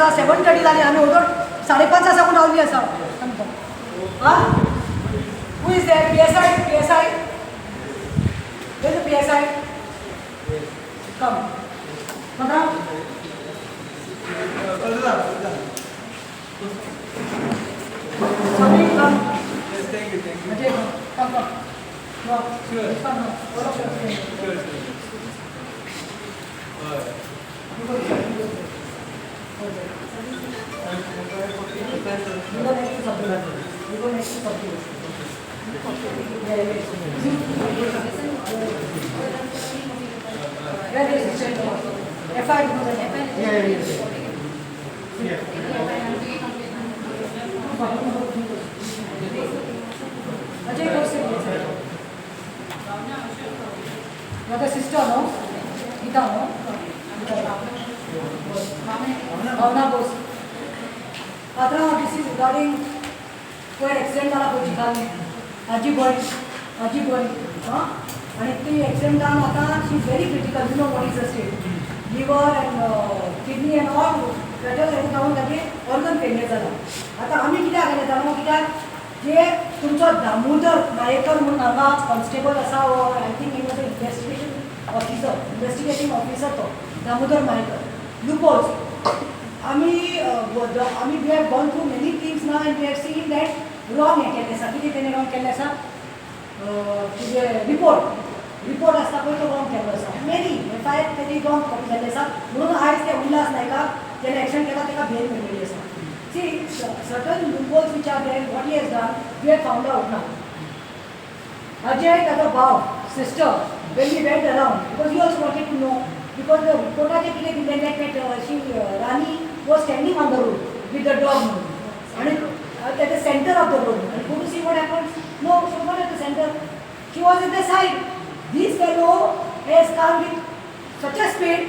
आसा 7:30 जाली आमी ओदोड 5:30 साकून रावली आसा हां who is there PSI where is the PSI come madam Sorry, come. Yes, thank you. Ajay, come. No, Sure. come. All of you. Sure. You go there. You go next to something. You go next to something. Where is it? FI, you know the name? Yeah. Ajay, go sit. You are the sister, no? Gita, no? Bhavna Bose. Patra, this is regarding कोई accident जाला पळय चिकाली आजी boy हां आनी ती accident जावन आतां she is very critical you know what is the state liver and kidney and all Vettel हें जावन ताजें ऑर्गन फेलियर जाला आतां आमी कित्याक गेले जाणा कित्याक जे तुमचो दामोदर नायकर म्हणून हांगा कॉन्स्टेबल आसा वो I think he was a investigating officer तो दामोदर नायकर लुपोज आमी we have gone through many things now and we have seen that wrong हें केल्लें आसा कितें तेणें रॉंग केल्लें आसा तुजें रिपोर्ट आसता पळय तो रॉंग केल्लो आसा मेनी FIR तेजी रॉंग कॉपी जाल्ली आसा म्हणून आयज ते उल्हास नायकाक जेणे एक्शन केला ताका बेल मेळिल्ली आसा see certain loopholes which are there what he has done we have found out now Ajay ताजो भाव sister when we went around because he also wanted to know because the reporter कितें दिलें that she Rani was standing on the road with the dog and at the center of the road and go to see what happened no she was not at the center she was at the side this fellow has come with such a speed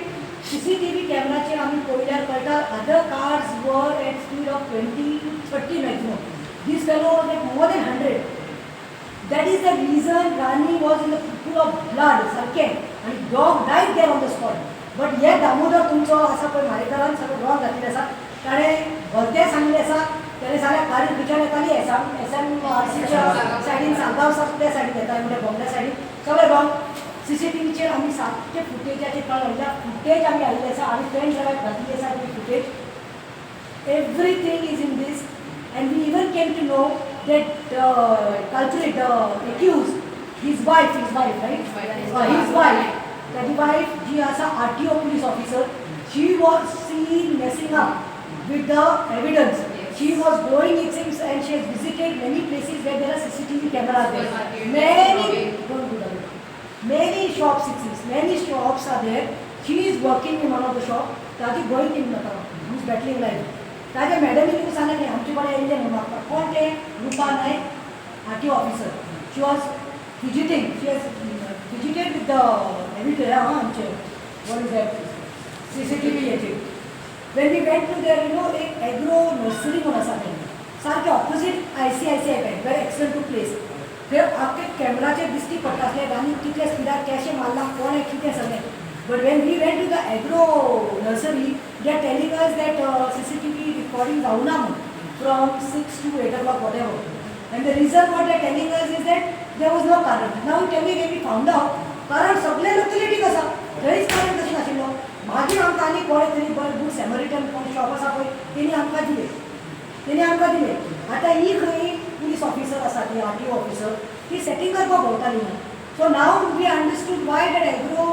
CCTV camera चे आम्ही पळयल्यार कळटा other cars were at speed of 20-30 maximum this fellow was at more than 100 that is the reason Rani was in the pool of blood सारकें and dog died there on the spot but हे दामोदर तुमचो आसा पळय म्हारेकारान सगळें wrong घातिल्लें आसा ताणें भलतें सांगिल्लें आसा ताणें साऱ्या कारी खंयच्यान येताली SMRCच्या सायडीन सांगांव आसा त्या सायडीन येताली म्हणजे बोगल्या सायडीन सगळें रॉंग CCTVचेर आमी सारकें फुटेजाचेर कळ्ळें फुटेज आमी हाडिल्लें आसा आमी पेन ड्रायव्ह घातिल्ली आसा ती footage everything is in this and we even came to know that culprit, accused, his wife, right? His wife, that wife, she was a RTO police officer. She was seen messing up with the evidence. She was going, it seems, and she has visited many places where there are CCTV cameras there. Many shops, it seems, many shops are there. She is working in one of the shops. Taji going in who's battling life. ताजे मॅडमी तुका सांगलें आमचे कडेन येयल्ले न्हू म्हाका कोण तें Rupa Naik RTO officer she was fidgeted with the evidence आमचे वॉट इज दॅट CCTV हेचेर when we went to there you know एक एग्रो नर्सरी म्हणून आसा थंय सारकें ऑपोजीट ICICI बँक वेर एक्सिडंट टूक प्लेस थंय आख्खे कॅमेराचेर दिश्टी पडटा आसलें आनी कितले स्पिडार कॅशे मारला कोण कितें सगळें but when we went to the agro nursery they are telling us that CCTV recording zauna from 6 to 8 o'clock whatever and the reason what they are telling us is that there was no current now tell me when we found out current सगळे locality कसा थंयच current कशें नाशिल्लो मागीर आमकां आनी कोणे तरी बरें गूड सॅमरिटन कोण शॉप आसा पळय तेणी आमकां दिले आतां ही खंय पुलीस ऑफिसर आसा ती RTO ऑफिसर ती सेटींग करपाक भोंवताली so now we understood why that agro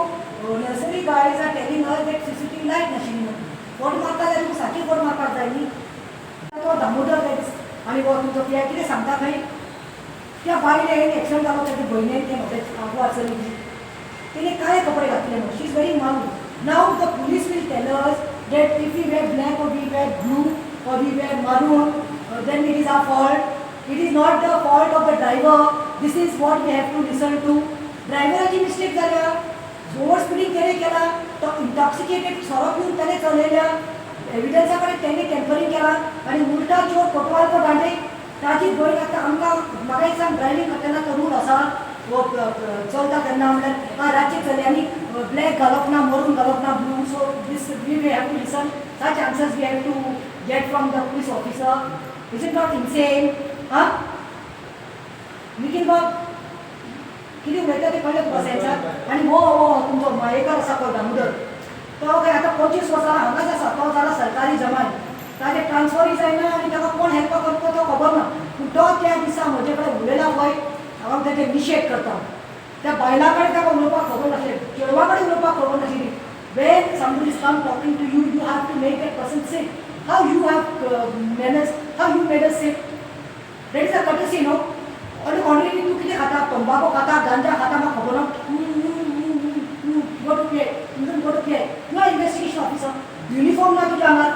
nursery guys are telling us that CCTV light नाशिल्ली म्हणून फोट मारता जाल्यार तुका सारकी फोट मारपाक जाय न्ही तो दामोदर आनी वो तुमचो पिया कितें सांगता खंय त्या बायलेन एक्सिडंट जालो ताच्या भयणीन तें म्हाका आगो आसली तिणें काळे कपडे घातले न्हू शी इज व्हेरी मालू now the police will tell us that if we wear black or we wear blue or we wear maroon then it is our fault it is not the fault of the driver this is what we have to listen to ड्रायव्हराची mistake जाल्या over speeding तेणे केला तो intoxicated सोरो पिवन तेणे चलयल्या एविडन्सा कडेन तेणे टेम्परिंग केला आनी उलटा चोर कोटवाल को दांडे ताजी भयण आतां आमकां म्हाका एक सांग ड्रायव्हिंग करतना तो रूल आसा चलता तेन्ना म्हणल्यार हां रातचे चलयांनी ब्लॅक घालप ना मरून घालप ना blue so this we have to listen such answers we have to get from the police officer is it not insane हां निखिल बाब कितें उलयता तें कळ्ळें तुका सेन्सार आनी हो तुमचो मायेकार आसा पळय दामोदर तो काय आतां 25 वर्सां हांगाच आसा तो जाला सरकारी जवान ताजें ट्रान्सफरूय जायना आनी ताका कोण हेल्प करता तो खबर ना पूण तो त्या दिसा म्हजे कडेन उलयला पळय हांव ताचे निशेध करता त्या बायला कडेन ताका उलोवपाक खबर नासलें चेडवा कडेन उलोवपाक खबर नाशिल्ली when somebody is come talking to you you have to make that person sit how you have manners how you made us sit that is a courtesy no आणि ऑलरेडी तू कितें खाता तंबाखू खाता गांजा खाता म्हाका खबर ना go to pay go to pay you are investigation officer uniform ना तुज्या आंगार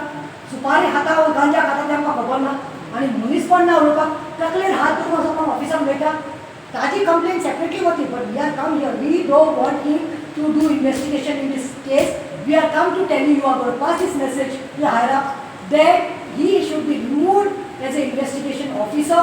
सुपारी खाता वा गांजा खाता तें म्हाका खबर ना आनी मनीसपण ना उलोवपाक तकलेर हात धरून वचप कोण ऑफिसान वयता ताजी कंप्लेन सेपरेटली वती but we are come here we don't want him to do investigation in this case we are come to tell you are pass this message to higher up that he should be removed as an investigation officer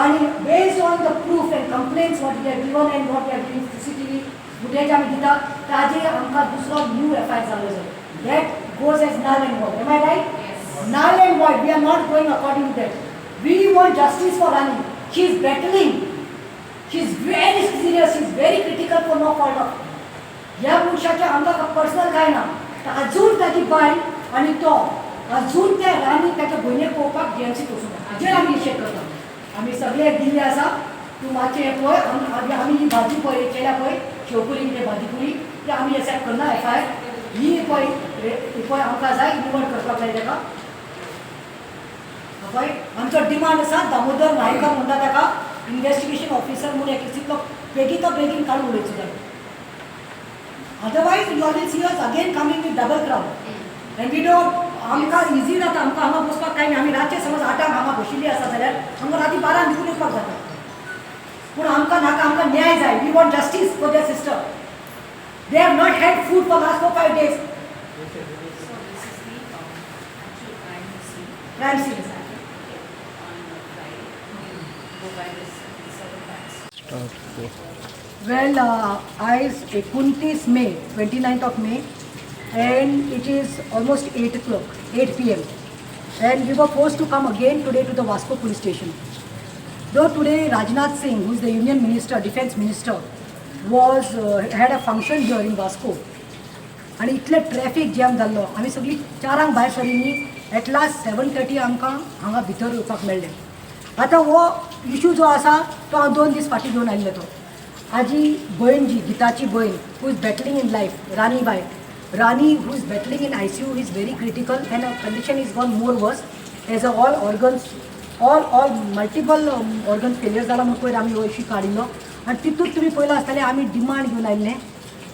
and based on the proof and complaints what we have given and what we have given CCTV footage आमी दिता ताजे आमकां दुसरो new FIR जालो जाय that goes as null and void am I right yes. Null and void we are not going according to that we want justice for Rani she is battling she is very serious she is very critical for no fault of ह्या पुरुषाच्या आमकां personal काय ना अजून ताची bye आनी तो अजून त्या राणी त्याच्या भयणीक पळोवपाक जीएमसीत वचूंक ना हाजेर आमी निशेध करता आमी सगळे दिल्ले आसा तूं मातशें हें पळय आमी ही भाजी पळय केल्या पळय शेवपुरी कितें भाजी पुरी ती आमी एक्सेप्ट करना FIR ही पळय आमकां जाय निवड करपाक जाय ताका पळय आमचो डिमांड आसा दामोदर नायकर म्हणटा ताका इन्वेस्टिगेशन ऑफिसर म्हणून एक तितलो बेगीन तो बेगीन काडून उडोवचो जाय otherwise you all see us again coming with double crowd and we don't आमकां इजी जाता आमकां हांगा बसपाक कांय ना आमी रातचे समज 8 हांगा बशिल्ली आसा जाल्यार आमकां राती 12 निघून येवपाक जाता पूण आमकां नाका आमकां न्याय जाय we want justice for their sister they have not had food for last 4-5 days crime scene well आज 29 May 29th of May and it is almost 8 p.m. and we were forced to come again today to the Vasco police station. Though today Rajnath Singh, who is the Union Minister, Defence Minister, was had a function here in Vasco and इतले traffic jam जाल्लो आमी सगळीं 4 भायर सरिल्लीं at last 7:30 आमकां हांगा भितर येवपाक मेळ्ळें आतां हो इशू जो आसा तो हांव 2 दीस फाटीं घेवन आयिल्लो तो हाजी भयण जी गिताची भयण who is battling in life Rani बाय Rani, who is battling in ICU, is very critical and her condition is gone more worse as all organs, all multiple organ failures जाला म्हणून पयर आमी अशी काडिल्लो आनी तितूंत तुमी पळयलां आसतलें आमी डिमांड घेवन आयिल्लें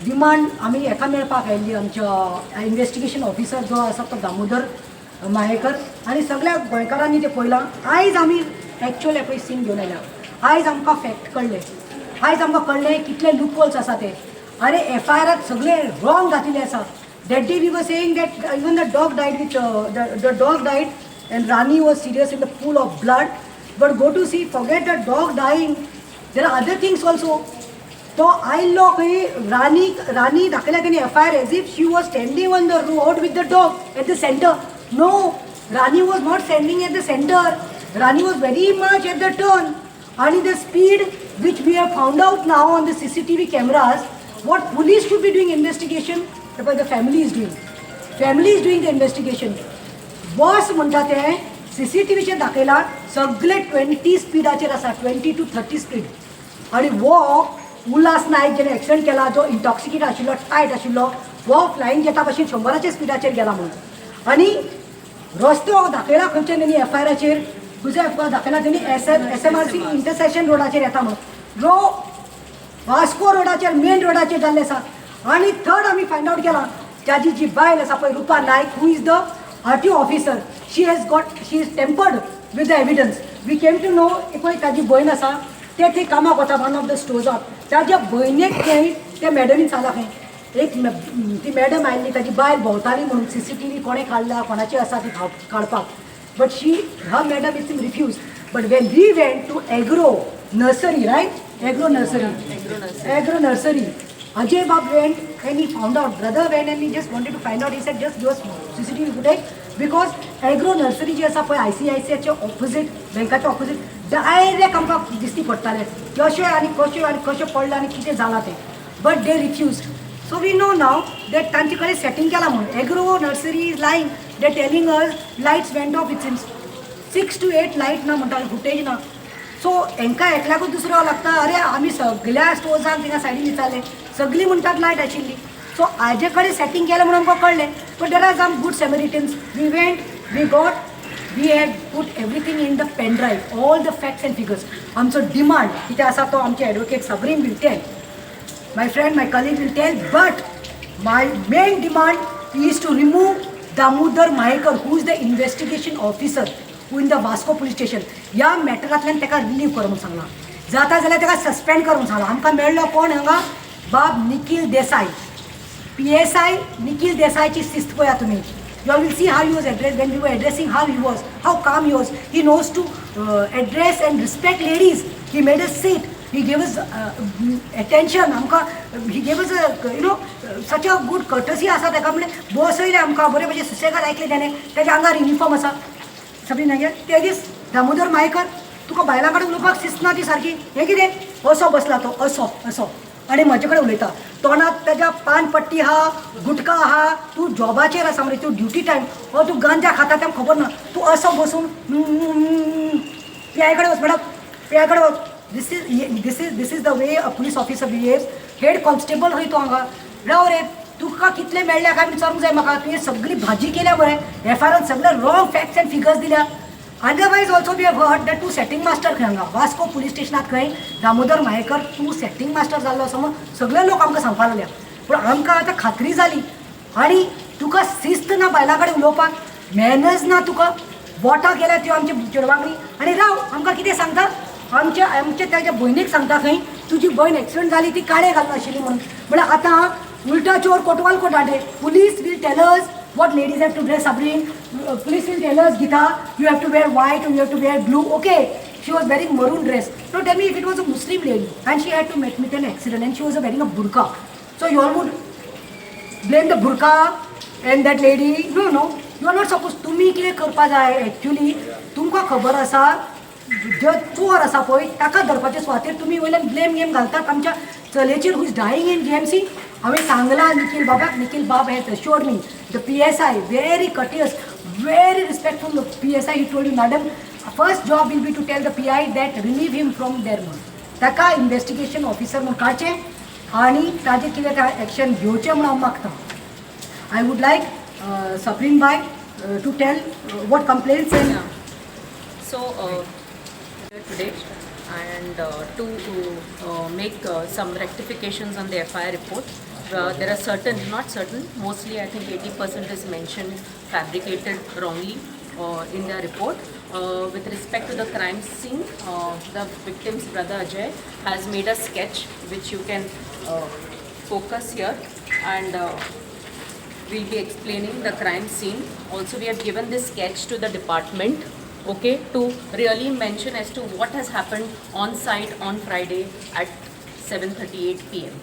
डिमांड आमी एका मेळपाक आयिल्ली आमच्या इन्वेस्टिगेशन ऑफिसर जो आसा तो दामोदर मायेकर आनी सगळ्या गोंयकारांनी तें पळयलां आयज आमी एक्चुअल पळय सीन घेवन आयल्या आयज आमकां फॅक्ट कळ्ळें आयज आमकां कळ्ळें कितले लूपहोल्स आसा ते अरे FIR सगळे रॉंग घातिल्ले आसा that day we were saying that even the dog died with the dog died and Rani was serious in the pool of blood but go to see forget the dog dying there are other things also तो आयल्लो खंय रानी दाखयल्या तेणी FIR as if she was standing on the road with the dog at the centre no Rani was not standing at the centre Rani was very much at the turn आणि the speed which we have found out now on the CCTV cameras what police should be doing investigation but the family is doing the investigation boss म्हणटा ते CCTV चे दाखयला सगळे 20 स्पीडाचेर आसा 20 to 30 speed आणि वो उल्हास नायक जेणे एक्सिडेंट केला जो इंटॉक्सिकेट आशिल्लो टायट आशिल्लो वो फ्लायींग जेटा भशेन 100च्या स्पीडाचेर गेला म्हणून आणि रस्तो दाखयला खंयचे तेणी FIRाचेर तुजे दाखयला तेणी SMRC इंटरसेक्शन रोडाचेर येता म्हणून जो वास्को रोडाचेर मेन रोडाचेर जाल्ले आसा आनी थर्ड आमी फायंड आउट केला ताजी जी बायल आसा पळय Rupa Naik who is the RTO officer she is tampered with the evidence we came to know पळय ताजी भयण आसा ते थंय कामाक वता वन ऑफ द स्टोर्साक ताज्या भयणेक थंय त्या मॅडमीन सांगला खंय एक ती मॅडम आयिल्ली ताजी बायल भोंवताली म्हणून CCTV कोणें काडला कोणाची आसा ती काडपाक but she her madam is refuse but when we went to agro nursery right Agro nursery. Agro nursery. Ajay Bab went and he found out. Brother went and he just wanted to find out. He said just do a CCTV footage because agro nursery जे आसा पळय ICICIच्या opposite बँकाच्या opposite direct आमकां दिश्टी पडटाले कशें आनी कशें पडलें आनी कितें जालां तें but they refused. So we know now that तांचे कडेन सेटिंग केलां म्हणून agro nursery is lying they telling us lights went of it since 6 to 8 light ना म्हणटाले फुटेज ना. सो हांकां एकल्याकूच दुसरो लागता अरे आमी सगळ्या स्टोर्सांक थिंगा सायडीन विचारलें सगळीं म्हणटात लायट आशिल्ली. सो हाजे कडेन सेटिंग केलें म्हणून आमकां कळलें but there are some good Samaritans we went we got we had put everything in the pen drive all the facts and figures. आमचो डिमांड कितें आसा तो आमचे advocate Sabrin will tell my friend my colleague will tell but my main demand is to remove Damodar Mayekar who is the investigation officer in the Vasco police station. ह्या मॅटरांतल्यान ताका relieve कर म्हणून सांगलां जाता जाल्यार ताका सस्पेंड कर म्हणून सांगलां. आमकां मेळ्ळो कोण हांगा बाब निखील देसाय PSI निखील देसायची शिस्त पळया तुमी. You will see how he was addressed when we were addressing how he was, how calm he was. He knows to address and respect ladies. He made us sit. He gave us attention. He gave us such a good courtesy आसा ताका म्हणजे बसयलें आमकां बरें म्हणजे सुसेगाद ऐकलें ताणें. ताच्या आंगार uniform आसा सगळीं नागे ते दीस दामोदर मायेकर तुका बायलां कडेन उलोवपाक शिस्त ना ती सारकी हें कितें असो बसला तो असो आनी म्हजे कडेन उलयता तोंडात ताज्या पान पट्टी आहा गुटका आहा तूं जॉबाचेर आसा म्हणजे तूं ड्युटी टायम हो तूं गांजा खाता तें खबर ना तूं असो बसून पियाय कडेन वच मॅडम पियाय कडेन वच. This is the way a police officer behaves. Head constable खंय तो हांगा राव रे तुका कितले मेळ्ळ्या काय विचारूंक जाय म्हाका. तुवें सगळी भाजी केल्या मरे एफआयआरान सगळे रॉंग फॅक्ट्स एंड फिगर्स दिल्या. Otherwise also we have heard that तूं सेटिंग मास्टर खंय हांगा वास्को पुलीस स्टेशनात खंय दामोदर मायेकर तूं सेटिंग मास्टर जाल्लो असो म्हूण सगळे लोक आमकां सांगपाक लागल्या. पूण आमकां आतां खात्री जाली आनी तुका शिस्त ना बायलां कडेन उलोवपाक मॅनर्स ना तुका वोटां केल्या त्यो आमच्या चेडवांगडी आनी राव आमकां कितें सांगता आमच्या ताज्या भयणीक सांगता खंय तुजी भयण एक्सिडेंट जाली ती काळे घालनाशिल्ली म्हणून. म्हळ्यार आतां उल्टा चोर Kotwal कोटाडे. Police will tell us what ladies have to dress. Sabreen, police will tell us, Gita, you have to wear white or you have to wear blue. Okay, she was wearing maroon dress. Now tell me if it was a Muslim lady and she had to meet an accident and she was wearing a burqa. So you all would blame the burqa and that lady. No, you are not supposed. तुम्ही कितें करपा जाय actually तुमकां खबर आसा जो चोर आसा पळय ताका धरपाचे सुवातेर तुमी वयल्यान ब्लेम गेम घालतात आमच्या चलेचेर who is dying in GMC. हांवें सांगलां निखील बाबाक निखील बाब has assured me the PSI very courteous very respectful PSI he told you madam first job will be to tell the PI that relieve him from there म्हणून ताका investigation officer म्हणून काडचें आनी ताजेर कितें एक्शन घेवचें म्हणून हांव मागतां. आय वूड लायक सबरीन बाय to tell what complaints and so today and to make some rectifications on the FIR report. There are certain, not certain, mostly I think 80% is mentioned fabricated wrongly in the report. With respect to the crime scene, the victim's brother Ajay has made a sketch which you can focus here and we'll be explaining the crime scene. Also we have given this sketch to the department, okay, to really mention as to what has happened on site on Friday at 7:38 p.m.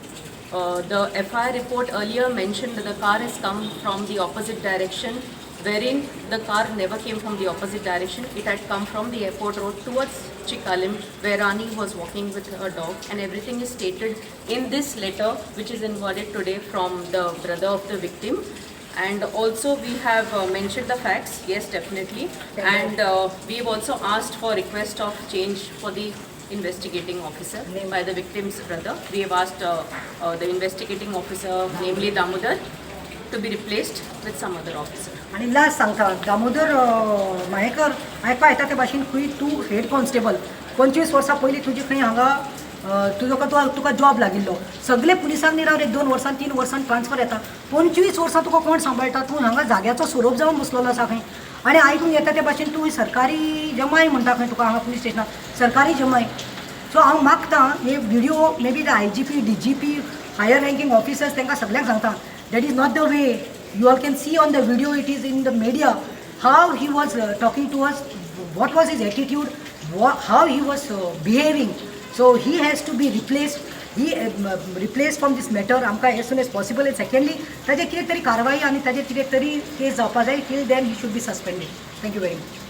The FIR report earlier mentioned that the car has come from the opposite direction, wherein the car never came from the opposite direction. It had come from the airport road towards Chikalim, where Rani was walking with her dog, and everything is stated in this letter which is inwarded today from the brother of the victim. And also we have mentioned the facts, yes, definitely, and we've also asked for request of change for the investigating officer by the victim's brother. We have asked the investigating officer, namely Damodar, to be replaced with some other officer. आणि last सांगता दामोदर मायेकर आयकपा येता ते भाशेन खंय तूं head constable 25 वर्सां पयलीं तुजी खंय हांगा तुका जॉब लागिल्लो सगळे पुलिसांक न्ही राव 2 वर्सां 3 वर्सां ट्रान्सफर येता 25 वर्सां तुका कोण सांबाळटा तूं हांगा जाग्याचो सोरोप जावन बसलेलो आसा खंय आनी आयकूंक येता ते भाशेन तूं सरकारी जमाय म्हणटा खंय तुका हांगा पुलीस स्टेशनार सरकारी जमाय. सो हांव मागतां हे video may be the IGP DGP higher ranking officers तांकां सगळ्यांक सांगता that is not the way. You all can see on the video, it is in the media, how he was talking to us, what was his attitude, how he was behaving. So so he has to be replaced. He replace from this matter आमकां as soon as possible. And secondly ताजेर कितें तरी कारवाई आनी ताजेर कितें तरी case जावपा जाय. Till then he should be suspended. Thank you very much.